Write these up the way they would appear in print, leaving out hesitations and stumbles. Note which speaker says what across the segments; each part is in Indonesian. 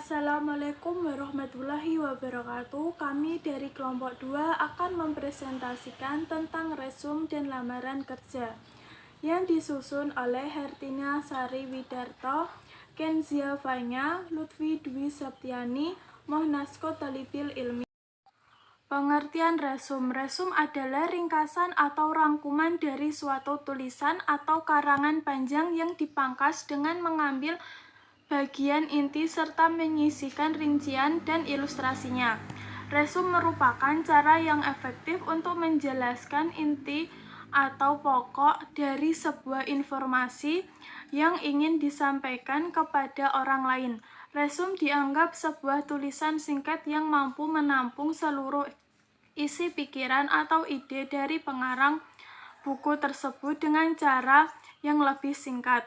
Speaker 1: Assalamualaikum warahmatullahi wabarakatuh. Kami dari kelompok 2 akan mempresentasikan tentang resume dan lamaran kerja yang disusun oleh Hertina Sari Widarto, Kenzia Fanya, Lutfi Dwi Septiani, Mohnasko Talipil Ilmi. Pengertian resume. Resume adalah ringkasan atau rangkuman dari suatu tulisan atau karangan panjang yang dipangkas dengan mengambil bagian inti serta menyisihkan rincian dan ilustrasinya. Resume merupakan cara yang efektif untuk menjelaskan inti atau pokok dari sebuah informasi yang ingin disampaikan kepada orang lain. Resume dianggap sebuah tulisan singkat yang mampu menampung seluruh isi pikiran atau ide dari pengarang buku tersebut dengan cara yang lebih singkat.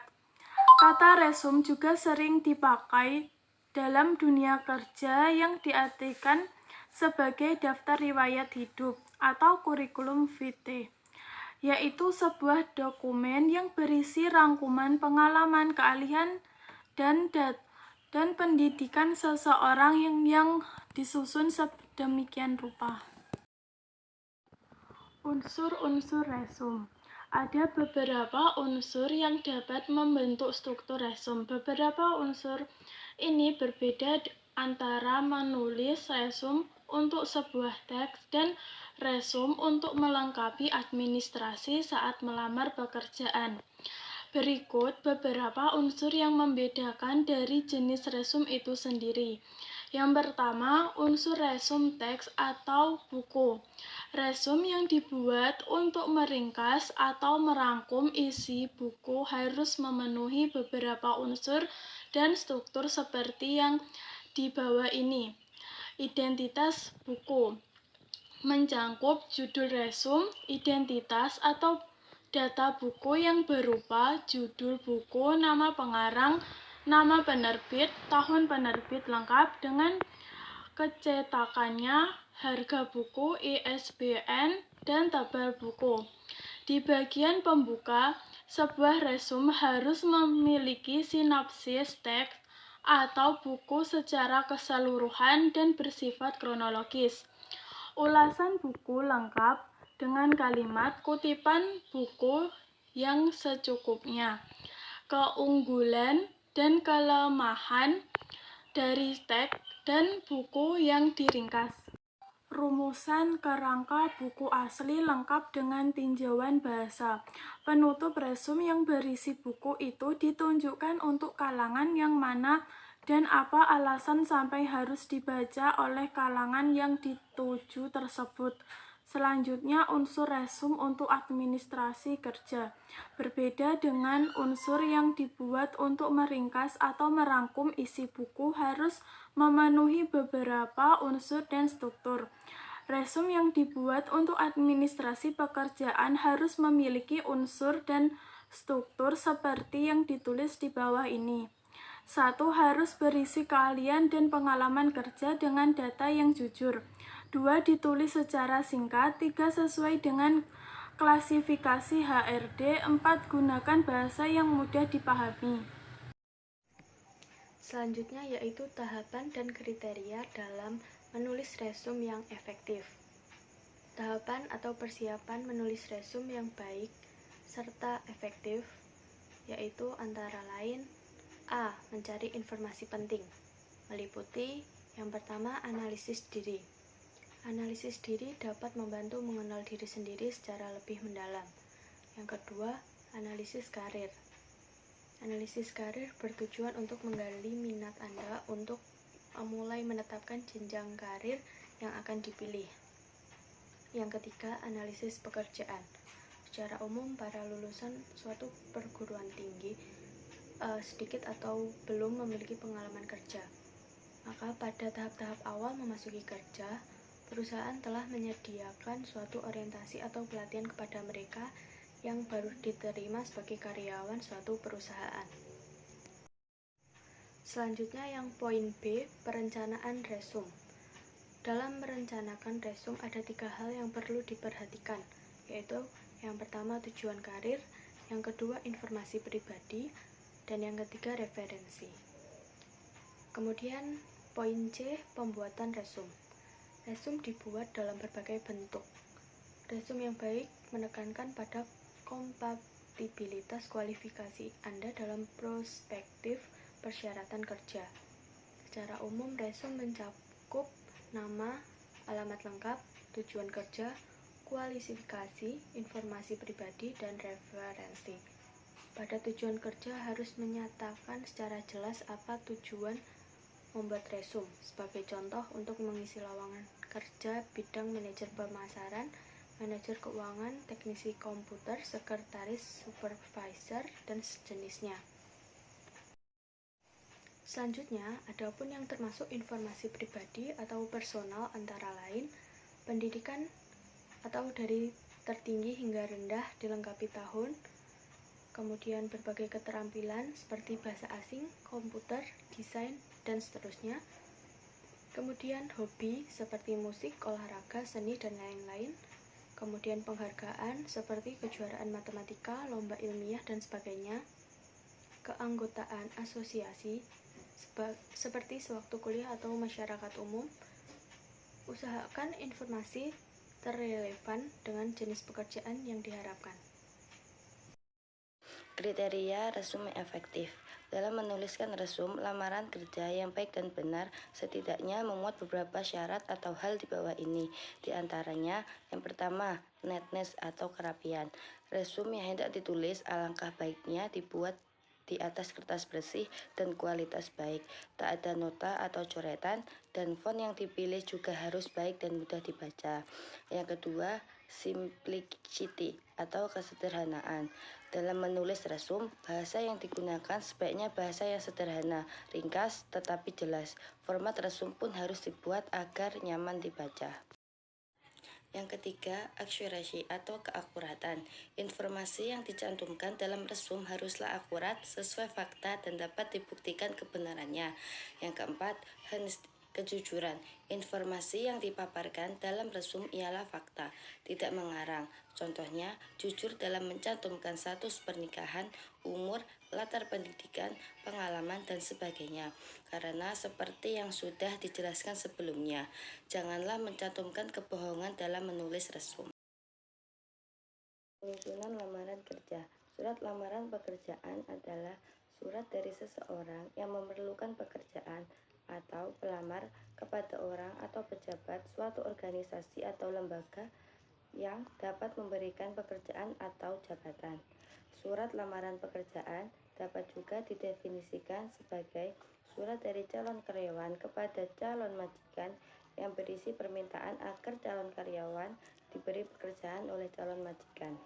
Speaker 1: Kata resume juga sering dipakai dalam dunia kerja yang diartikan sebagai daftar riwayat hidup atau kurikulum vitae, yaitu sebuah dokumen yang berisi rangkuman pengalaman, keahlian, dan pendidikan seseorang yang disusun sedemikian rupa. Unsur-unsur resume. Ada beberapa unsur yang dapat membentuk struktur resume. Beberapa unsur ini berbeda antara menulis resume untuk sebuah teks dan resume untuk melengkapi administrasi saat melamar pekerjaan. Berikut beberapa unsur yang membedakan dari jenis resume itu sendiri. Yang pertama, unsur resume teks atau buku. Resume yang dibuat untuk meringkas atau merangkum isi buku harus memenuhi beberapa unsur dan struktur seperti yang di bawah ini. Identitas buku mencakup judul resume, identitas atau data buku yang berupa judul buku, nama pengarang, nama penerbit, tahun penerbit lengkap dengan kecetakannya, harga buku, ISBN, dan tabel buku. Di bagian pembuka, sebuah resume harus memiliki sinopsis teks atau buku secara keseluruhan dan bersifat kronologis. Ulasan buku lengkap dengan kalimat kutipan buku yang secukupnya, keunggulan dan kelemahan dari teks dan buku yang diringkas. Rumusan kerangka buku asli lengkap dengan tinjauan bahasa. Penutup resume yang berisi buku itu ditunjukkan untuk kalangan yang mana dan apa alasan sampai harus dibaca oleh kalangan yang dituju tersebut. Selanjutnya, unsur resume untuk administrasi kerja. Berbeda dengan unsur yang dibuat untuk meringkas atau merangkum isi buku harus memenuhi beberapa unsur dan struktur. Resume yang dibuat untuk administrasi pekerjaan harus memiliki unsur dan struktur seperti yang ditulis di bawah ini. 1. Harus berisi keahlian dan pengalaman kerja dengan data yang jujur. 2. Ditulis secara singkat. 3. Sesuai dengan klasifikasi HRD. 4. Gunakan bahasa yang mudah dipahami.
Speaker 2: Selanjutnya yaitu tahapan dan kriteria dalam menulis resume yang efektif. Tahapan atau persiapan menulis resume yang baik serta efektif yaitu antara lain: A. Mencari informasi penting, meliputi yang pertama analisis diri. Analisis diri dapat membantu mengenal diri sendiri secara lebih mendalam. Yang kedua, analisis karir. Analisis karir bertujuan untuk menggali minat Anda untuk mulai menetapkan jenjang karir yang akan dipilih. Yang ketiga, analisis pekerjaan. Secara umum, para lulusan suatu perguruan tinggi sedikit atau belum memiliki pengalaman kerja. Maka pada tahap-tahap awal memasuki kerja, perusahaan telah menyediakan suatu orientasi atau pelatihan kepada mereka yang baru diterima sebagai karyawan suatu perusahaan. Selanjutnya yang poin B, perencanaan resume. Dalam merencanakan resume ada 3 hal yang perlu diperhatikan, yaitu yang pertama tujuan karir, yang kedua informasi pribadi, dan yang ketiga referensi. Kemudian poin C, pembuatan resume. Resume dibuat dalam berbagai bentuk. Resume yang baik menekankan pada kompatibilitas kualifikasi Anda dalam prospektif persyaratan kerja. Secara umum, resume mencakup nama, alamat lengkap, tujuan kerja, kualifikasi, informasi pribadi, dan referensi. Pada tujuan kerja harus menyatakan secara jelas apa tujuan membuat resume. Sebagai contoh, untuk mengisi lowongan kerja bidang manajer pemasaran, manajer keuangan, teknisi komputer, sekretaris, supervisor, dan sejenisnya. Selanjutnya, adapun yang termasuk informasi pribadi atau personal antara lain, pendidikan atau dari tertinggi hingga rendah dilengkapi tahun, kemudian berbagai keterampilan seperti bahasa asing, komputer, desain, dan seterusnya. Kemudian hobi seperti musik, olahraga, seni, dan lain-lain. Kemudian penghargaan seperti kejuaraan matematika, lomba ilmiah, dan sebagainya. Keanggotaan asosiasi seperti sewaktu kuliah atau masyarakat umum. Usahakan informasi terrelevan dengan jenis pekerjaan yang diharapkan.
Speaker 3: Kriteria resume efektif. Dalam menuliskan resume lamaran kerja yang baik dan benar, setidaknya memuat beberapa syarat atau hal di bawah ini. Di antaranya, yang pertama, neatness atau kerapian. Resume yang hendak ditulis alangkah baiknya dibuat di atas kertas bersih dan kualitas baik, tak ada nota atau coretan, dan font yang dipilih juga harus baik dan mudah dibaca. Yang kedua, simplicity atau kesederhanaan. Dalam menulis resume, bahasa yang digunakan sebaiknya bahasa yang sederhana, ringkas, tetapi jelas. Format resume pun harus dibuat agar nyaman dibaca. Yang ketiga, accuracy atau keakuratan. Informasi yang dicantumkan dalam resume haruslah akurat, sesuai fakta, dan dapat dibuktikan kebenarannya. Yang keempat, honesty, kejujuran. Informasi yang dipaparkan dalam resume ialah fakta, tidak mengarang. Contohnya, jujur dalam mencantumkan status pernikahan, umur, latar pendidikan, pengalaman, dan sebagainya. Karena seperti yang sudah dijelaskan sebelumnya, janganlah mencantumkan kebohongan dalam menulis resume. Penyusunan lamaran kerja. Surat lamaran pekerjaan adalah surat dari seseorang yang memerlukan pekerjaan atau pelamar kepada orang atau pejabat suatu organisasi atau lembaga yang dapat memberikan pekerjaan atau jabatan. Surat lamaran pekerjaan dapat juga didefinisikan sebagai surat dari calon karyawan kepada calon majikan yang berisi permintaan agar calon karyawan diberi pekerjaan oleh calon majikan.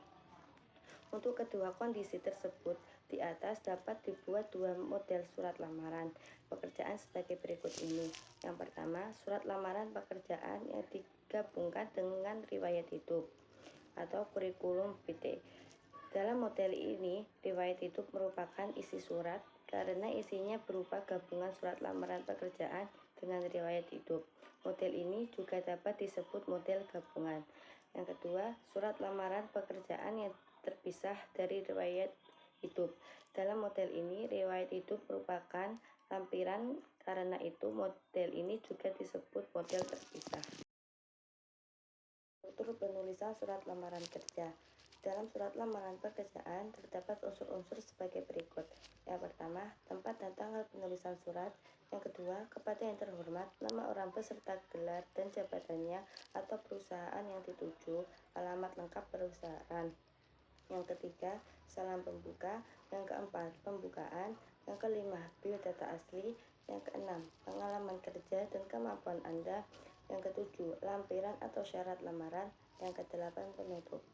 Speaker 3: Untuk kedua kondisi tersebut, di atas dapat dibuat dua model surat lamaran pekerjaan sebagai berikut ini. Yang pertama, surat lamaran pekerjaan yang digabungkan dengan riwayat hidup atau kurikulum vitae. Dalam model ini, riwayat hidup merupakan isi surat karena isinya berupa gabungan surat lamaran pekerjaan dengan riwayat hidup. Model ini juga dapat disebut model gabungan. Yang kedua, surat lamaran pekerjaan yang terpisah dari riwayat hidup. Dalam model ini, riwayat hidup merupakan lampiran, karena itu model ini juga disebut model terpisah. Struktur penulisan surat lamaran kerja. Dalam surat lamaran pekerjaan terdapat unsur-unsur sebagai berikut. Yang pertama, tempat dan tanggal penulisan surat. Yang kedua, kepada yang terhormat, nama orang beserta gelar dan jabatannya atau perusahaan yang dituju, alamat lengkap perusahaan. Yang ketiga, salam pembuka. Yang keempat, pembukaan. Yang kelima, biodata asli. Yang keenam, pengalaman kerja dan kemampuan Anda. Yang ketujuh, lampiran atau syarat lamaran. Yang kedelapan, penutup.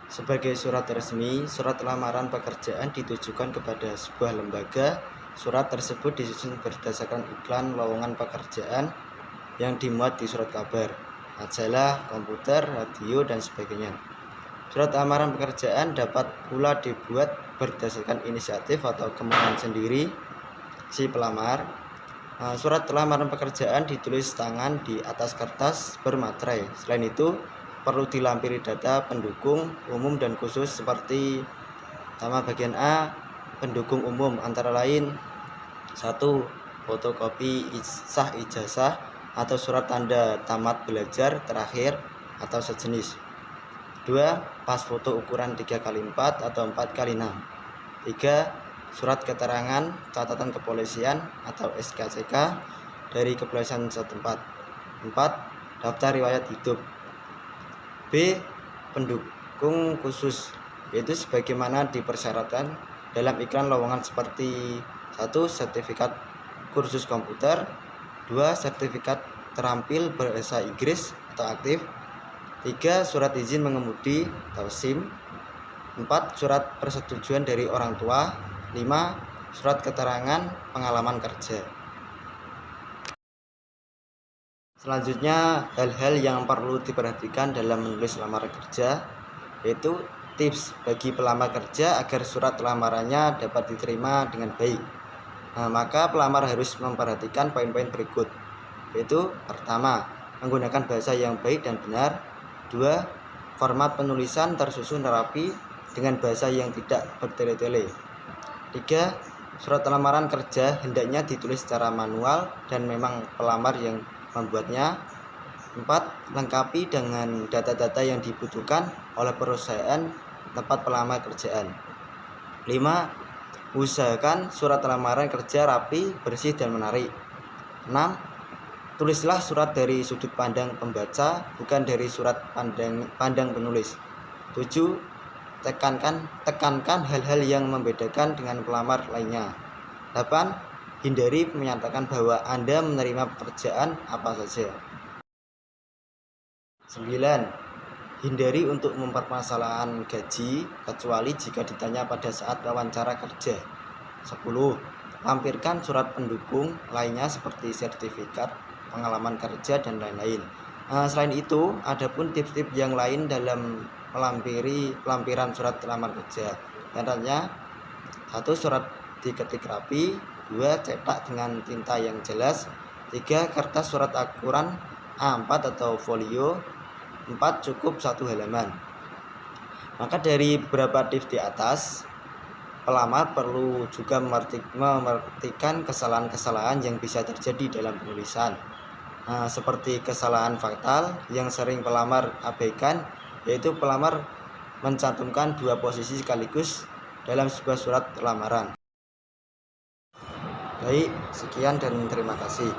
Speaker 4: Sebagai surat resmi, surat lamaran pekerjaan ditujukan kepada sebuah lembaga. Surat tersebut disusun berdasarkan iklan lowongan pekerjaan yang dimuat di surat kabar, majalah, komputer, radio, dan sebagainya. Surat lamaran pekerjaan dapat pula dibuat berdasarkan inisiatif atau kemauan sendiri si pelamar. Surat lamaran pekerjaan ditulis tangan di atas kertas bermaterai. Selain itu, perlu dilampiri data pendukung umum dan khusus seperti nama bagian A, pendukung umum antara lain 1. Fotokopi sah ijazah atau surat tanda tamat belajar terakhir atau sejenis. 2. Pas foto ukuran 3x4 atau 4x6. 3. Surat keterangan catatan kepolisian atau SKCK dari kepolisian setempat. 4. Daftar riwayat hidup. B. Pendukung khusus, yaitu sebagaimana dipersyaratkan dalam iklan lowongan seperti 1. Sertifikat kursus komputer. 2. Sertifikat terampil bahasa Inggris atau aktif. 3. Surat izin mengemudi atau SIM. 4. Surat persetujuan dari orang tua. 5. Surat keterangan pengalaman kerja. Selanjutnya, hal-hal yang perlu diperhatikan dalam menulis lamaran kerja, yaitu tips bagi pelamar kerja agar surat lamarannya dapat diterima dengan baik. Maka pelamar harus memperhatikan poin-poin berikut, yaitu pertama, menggunakan bahasa yang baik dan benar. 2. Format penulisan tersusun rapi dengan bahasa yang tidak bertele-tele. 3. Surat lamaran kerja hendaknya ditulis secara manual dan memang pelamar yang membuatnya. 4. Lengkapi dengan data-data yang dibutuhkan oleh perusahaan tempat pelamar kerjaan. 5. Usahakan surat lamaran kerja rapi, bersih, dan menarik. 6. Tulislah surat dari sudut pandang pembaca, bukan dari surat pandang penulis. 7. Tekankan hal-hal yang membedakan dengan pelamar lainnya. 8. Hindari menyatakan bahwa Anda menerima pekerjaan apa saja. 9. Hindari untuk mempermasalahkan gaji, kecuali jika ditanya pada saat wawancara kerja. 10. Lampirkan surat pendukung lainnya seperti sertifikat, pengalaman kerja, dan lain-lain. Selain itu, ada pun tips-tips yang lain dalam pelampiran surat lamar kerja. Contohnya, 1. Surat diketik rapi. 2. Cetak dengan tinta yang jelas. 3. Kertas surat ukuran A4 atau folio. 4. Cukup 1 halaman. Maka dari beberapa tips di atas, pelamar perlu juga memerhatikan kesalahan-kesalahan yang bisa terjadi dalam penulisan. Seperti kesalahan fatal yang sering pelamar abaikan, yaitu pelamar mencantumkan 2 posisi sekaligus dalam sebuah surat lamaran. Baik, sekian dan terima kasih.